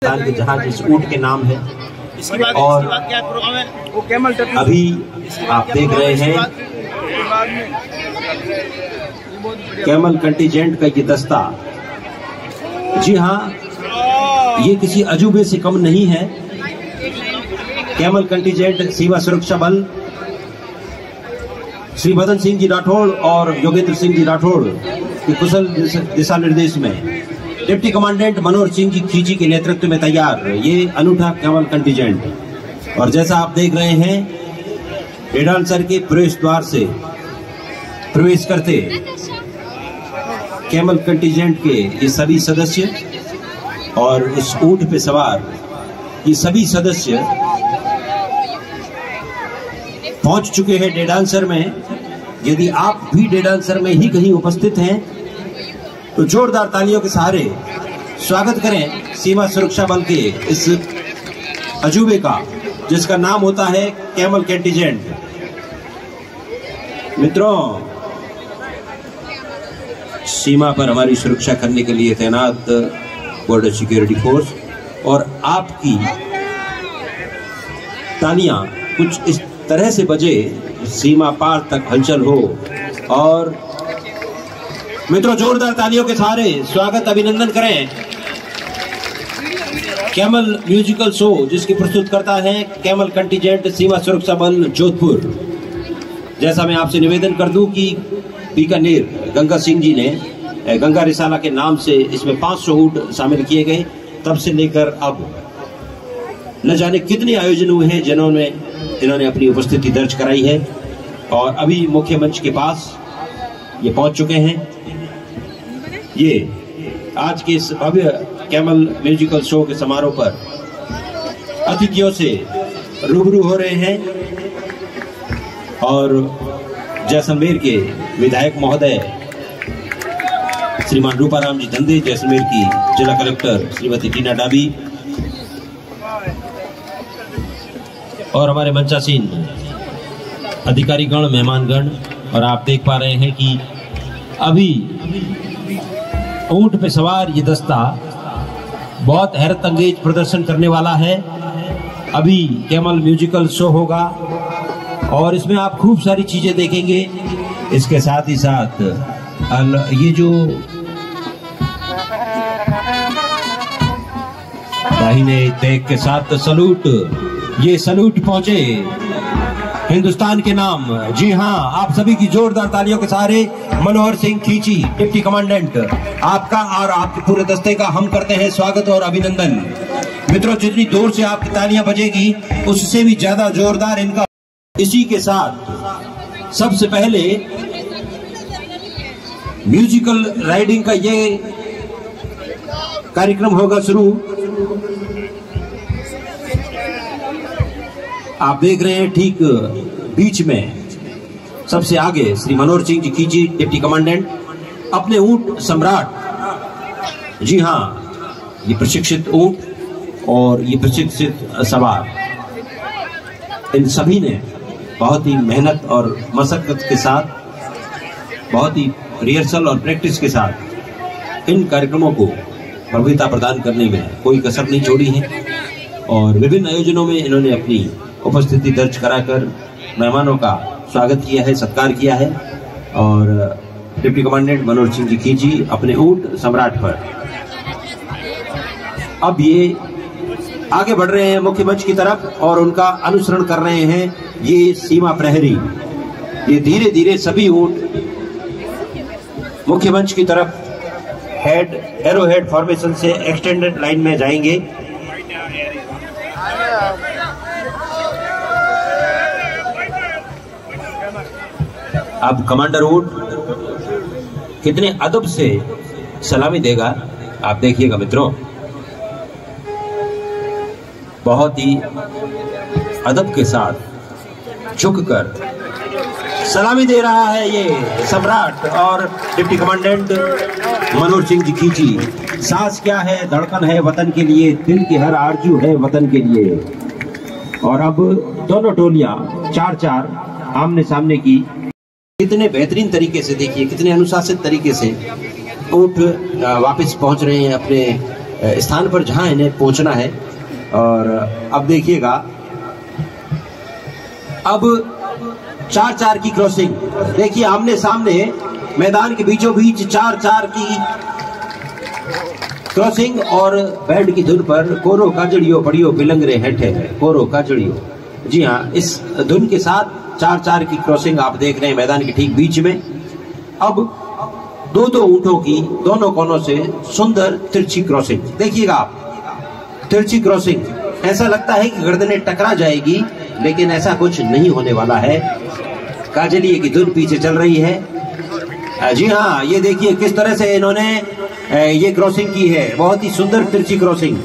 के जहाज इस ऊंट के नाम है। और अभी आप देख रहे हैं कैमल कंटिजेंट का ये दस्ता। जी हाँ, ये किसी अजूबे से कम नहीं है। कैमल कंटिजेंट सीमा सुरक्षा बल श्री मदन सिंह जी राठौड़ और योगेंद्र सिंह जी राठौड़ के कुशल दिशा निर्देश में डिप्टी कमांडेंट मनोहर सिंह जी खींची के नेतृत्व में तैयार ये अनूठा कैमल कंटिजेंट। और जैसा आप देख रहे हैं, डेडानसर के प्रवेश द्वार से प्रवेश करते कैमल कंटिजेंट के ये सभी सदस्य और इस ऊंट पे सवार ये सभी सदस्य पहुंच चुके हैं डेडानसर में। यदि आप भी डेडानसर में ही कहीं उपस्थित हैं तो जोरदार तालियों के सहारे स्वागत करें सीमा सुरक्षा बल के इस अजूबे का, जिसका नाम होता है कैमल कंटिजेंट। मित्रों, सीमा पर हमारी सुरक्षा करने के लिए तैनात बॉर्डर सिक्योरिटी फोर्स और आपकी तालियां कुछ इस तरह से बजे सीमा पार तक हलचल हो। और मित्रों, जोरदार तालियों के सहारे स्वागत अभिनंदन करें कैमल म्यूजिकल शो, जिसकी प्रस्तुत करता है कैमल कंटिजेंट सीमा सुरक्षा बल जोधपुर। जैसा मैं आपसे निवेदन कर दूं कि बीकानेर गंगा सिंह जी ने गंगा रिसाला के नाम से इसमें 500 ऊंट शामिल किए गए। तब से लेकर अब न जाने कितने आयोजन हुए हैं जिन्होंने इन्होंने अपनी उपस्थिति दर्ज कराई है। और अभी मुख्य मंच के पास ये पहुंच चुके हैं। ये आज के इस भव्य कैमल म्यूजिकल शो के समारोह पर अतिथियों से रूबरू हो रहे हैं। और जैसलमेर के विधायक महोदय श्रीमान रूपाराम जी धंधे, जैसलमेर की जिला कलेक्टर श्रीमती टीना डाबी और हमारे मंचासीन अधिकारीगण, मेहमानगण। और आप देख पा रहे हैं कि अभी ऊंट पे सवार ये दस्ता बहुत हैरत अंगेज प्रदर्शन करने वाला है। अभी कैमल म्यूजिकल शो होगा और इसमें आप खूब सारी चीजें देखेंगे। इसके साथ ही साथ ये जो दाहिने तेग के साथ सलूट, ये सलूट पहुंचे हिंदुस्तान के नाम। जी हाँ, आप सभी की जोरदार तालियों के सहारे मनोहर सिंह खींची डिप्टी कमांडेंट, आपका और आपके पूरे दस्ते का हम करते हैं स्वागत और अभिनंदन। मित्रों, जितनी जोर से आपकी तालियां बजेगी उससे भी ज्यादा जोरदार इनका। इसी के साथ सबसे पहले म्यूजिकल राइडिंग का ये कार्यक्रम होगा शुरू। आप देख रहे हैं ठीक बीच में सबसे आगे श्री मनोहर सिंह जी खींची डिप्टी कमांडेंट अपने ऊंट सम्राट। जी हाँ, ये प्रशिक्षित ऊंट और ये प्रशिक्षित सवार, इन सभी ने बहुत ही मेहनत और मशक्कत के साथ, बहुत ही रिहर्सल और प्रैक्टिस के साथ इन कार्यक्रमों को प्रभुता प्रदान करने में कोई कसर नहीं छोड़ी है। और विभिन्न आयोजनों में इन्होंने अपनी उपस्थिति दर्ज कराकर मेहमानों का स्वागत किया है, सत्कार किया है। और डिप्टी कमांडेंट मनोहर सिंह जी खींची अपने ऊंट सम्राट पर अब ये आगे बढ़ रहे हैं मुख्य मंच की तरफ और उनका अनुसरण कर रहे हैं ये सीमा प्रहरी। ये धीरे धीरे सभी ऊंट मुख्य मंच की तरफ एरो हेड फॉर्मेशन से एक्सटेंडेड लाइन में जाएंगे। अब कमांडर ऊंट कितने अदब से सलामी देगा, आप देखिएगा मित्रों। बहुत ही अदब के साथ झुककर सलामी दे रहा है ये सम्राट और डिप्टी कमांडेंट मनोहर सिंह जी खींची। सांस क्या है, धड़कन है वतन के लिए, दिल की हर आरजू है वतन के लिए। और अब दोनों टोलियां 4-4 आमने सामने की। कितने बेहतरीन तरीके से, देखिए कितने अनुशासित तरीके से ऊंट वापस पहुंच रहे हैं अपने स्थान पर जहां इन्हें पहुंचना है। और अब देखिएगा, अब 4-4 की क्रॉसिंग, देखिए आमने सामने मैदान के बीचों बीच 4-4 की क्रॉसिंग और बैंड की धुन पर कोरो काजड़ियो पड़ियो बिलंगरे हेठे, कोरो काजड़ियो। जी हाँ, इस धुन के साथ 4-4 की क्रॉसिंग आप देख रहे हैं मैदान के ठीक बीच में। अब 2-2 ऊंटों की दोनों कोनों से सुंदर तिरछी क्रॉसिंग, देखिएगा आप, तिरछी क्रॉसिंग, ऐसा लगता है कि गर्दनें टकरा जाएगी, लेकिन ऐसा कुछ नहीं होने वाला है। काजलिए की धुन पीछे चल रही है। जी हाँ, ये देखिए किस तरह से इन्होंने ये क्रॉसिंग की है, बहुत ही सुंदर तिरछी क्रॉसिंग।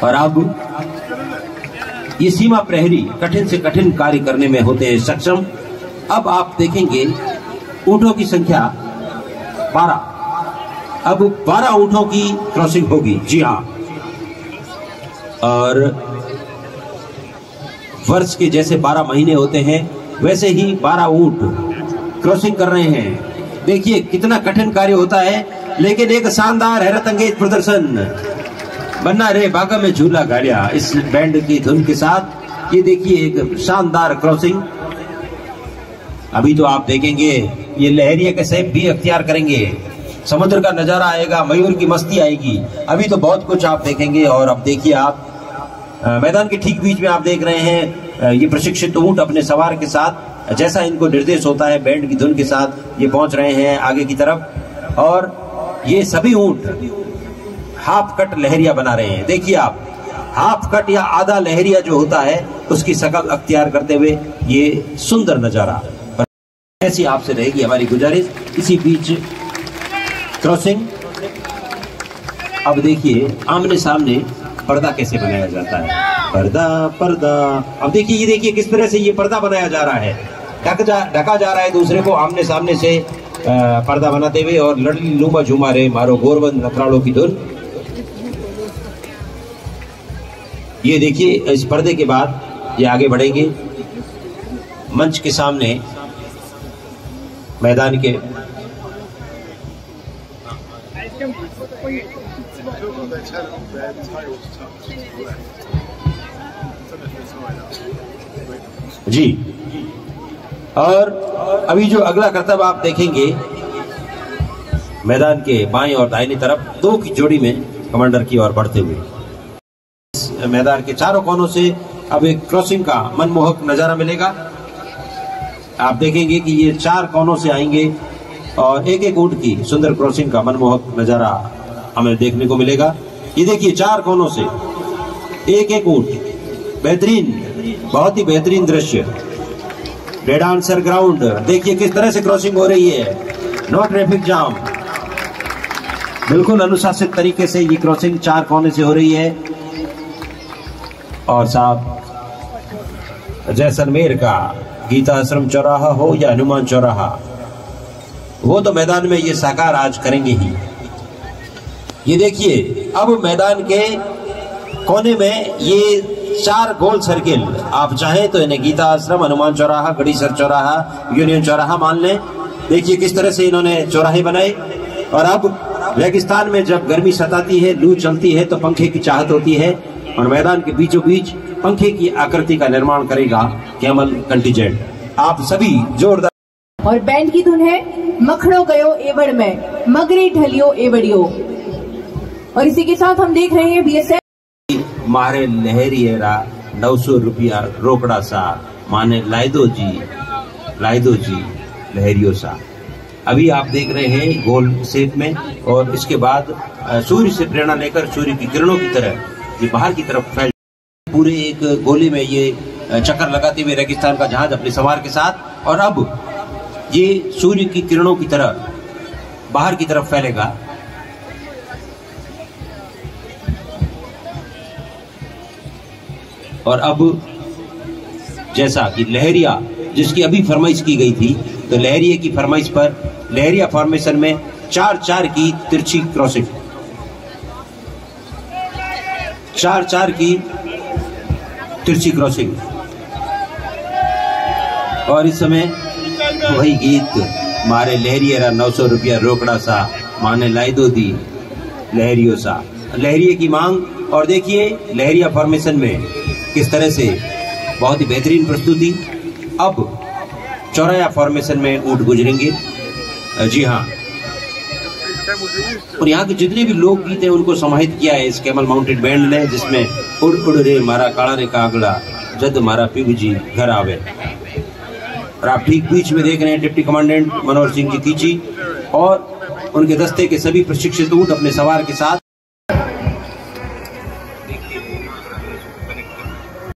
और अब ये सीमा प्रहरी कठिन से कठिन कार्य करने में होते हैं सक्षम। अब आप देखेंगे ऊंटों की संख्या 12, अब 12 ऊंटों की क्रॉसिंग होगी। जी हाँ, और वर्ष के जैसे 12 महीने होते हैं वैसे ही 12 ऊंट क्रॉसिंग कर रहे हैं। देखिए कितना कठिन कार्य होता है, लेकिन एक शानदार हैरत अंगेज प्रदर्शन। बन्ना रे बागा में झूला गाड़िया, इस बैंड की धुन के साथ ये देखिए एक शानदार क्रॉसिंग। अभी तो आप देखेंगे ये लहरिया के सेब भी अख्तियार करेंगे, समुद्र का नजारा आएगा, मयूर की मस्ती आएगी, अभी तो बहुत कुछ आप देखेंगे। और अब देखिए आप मैदान के ठीक बीच में आप देख रहे हैं ये प्रशिक्षित ऊंट अपने सवार के साथ, जैसा इनको निर्देश होता है बैंड की धुन के साथ ये पहुंच रहे हैं आगे की तरफ। और ये सभी ऊंट हाफ कट लहरिया बना रहे हैं। देखिए आप, हाफ कट या आधा लहरिया जो होता है उसकी शकल अख्तियार करते हुए ये सुंदर नजारा। ऐसी आपसे रहेगी हमारी गुजारिश। इसी बीच क्रॉसिंग, अब देखिए आमने सामने पर्दा कैसे बनाया जाता है, पर्दा पर्दा। अब देखिए, ये देखिए किस तरह से ये पर्दा बनाया जा रहा है, ढका जा रहा है दूसरे को आमने सामने से पर्दा बनाते हुए। और लड़ली लूमा झूमा रे मारो गोरबंद नखरालों की धुन। ये देखिए इस पर्दे के बाद ये आगे बढ़ेंगे मंच के सामने मैदान के। जी, और अभी जो अगला करतब आप देखेंगे मैदान के बाएं और दाहिनी तरफ 2 की जोड़ी में कमांडर की ओर बढ़ते हुए इस मैदान के चारों कोनों से अब एक क्रॉसिंग का मनमोहक नजारा मिलेगा। आप देखेंगे कि ये 4 कोनों से आएंगे और एक एक ऊंट की सुंदर क्रॉसिंग का मनमोहक नजारा हमें देखने को मिलेगा। ये देखिए 4 कोनों से एक एक ऊंट, बेहतरीन, बहुत ही बेहतरीन दृश्य। रेड आंसर ग्राउंड, देखिए किस तरह से क्रॉसिंग हो रही है, नो ट्रैफिक जाम, बिल्कुल अनुशासित तरीके से ये क्रॉसिंग 4 कोने से हो रही है। और साहब जैसलमेर का गीता आश्रम चौराहा हो या हनुमान चौराहा, वो तो मैदान में ये साकार आज करेंगे ही। ये देखिए अब मैदान के कोने में ये 4 गोल सर्किल, आप चाहें तो इन्हें गीता आश्रम, हनुमान चौराहा, गढ़ीसर चौराहा, यूनियन चौराहा मान लें। देखिए किस तरह से इन्होंने चौराहे बनाए। और अब रेगिस्तान में जब गर्मी सताती है, लू चलती है, तो पंखे की चाहत होती है, और मैदान के बीचों बीच पंखे की आकृति का निर्माण करेगा कैमल कंटीजेंट। आप सभी जोरदार। और बैंड की धुन है मखड़ो गयो एवड़ में, मगरी ढलियो एवड़ियो। और इसी के साथ हम देख रहे हैं बीएसएफ मारे लहरियरा 900 रुपया रोकड़ा सा, माने लाइदो जी लहरियो सा। अभी आप देख रहे हैं गोल शेप में, और इसके बाद सूर्य से प्रेरणा लेकर सूर्य की किरणों की तरह ये बाहर की तरफ फैल, पूरे एक गोले में ये चक्कर लगाते हुए रेगिस्तान का जहाज अपने सवार के साथ। और अब ये सूर्य की किरणों की तरह बाहर की तरफ फैलेगा। और अब जैसा कि लहरिया जिसकी अभी फरमाइश की गई थी, तो लहरिया की फरमाइश पर लहरिया फॉर्मेशन में 4-4 की तिरछी क्रॉसिंग, 4-4 की तिरछी क्रॉसिंग। और इस समय वही गीत, मारे लहरिया 900 रुपया रोकड़ा सा, माने लाई दो दी लहरियों सा, लहरिये की मांग। और देखिए लहरिया फॉर्मेशन में किस तरह से बहुत ही बेहतरीन प्रस्तुति। अब चौराया फॉर्मेशन में ऊंट गुजरेंगे। जी हाँ, और यहाँ के जितने भी लोकगीत हैं उनको समाहित किया है इस कैमल माउंटेड बैंड ने, जिसमें उड़ उड़ रे मारा काला रे कागड़ा जद मारा पिब जी घर आवे। और आप ठीक बीच में देख रहे हैं डिप्टी कमांडेंट मनोहर सिंह जी कीची और उनके दस्ते के सभी प्रशिक्षित ऊंट अपने सवार के साथ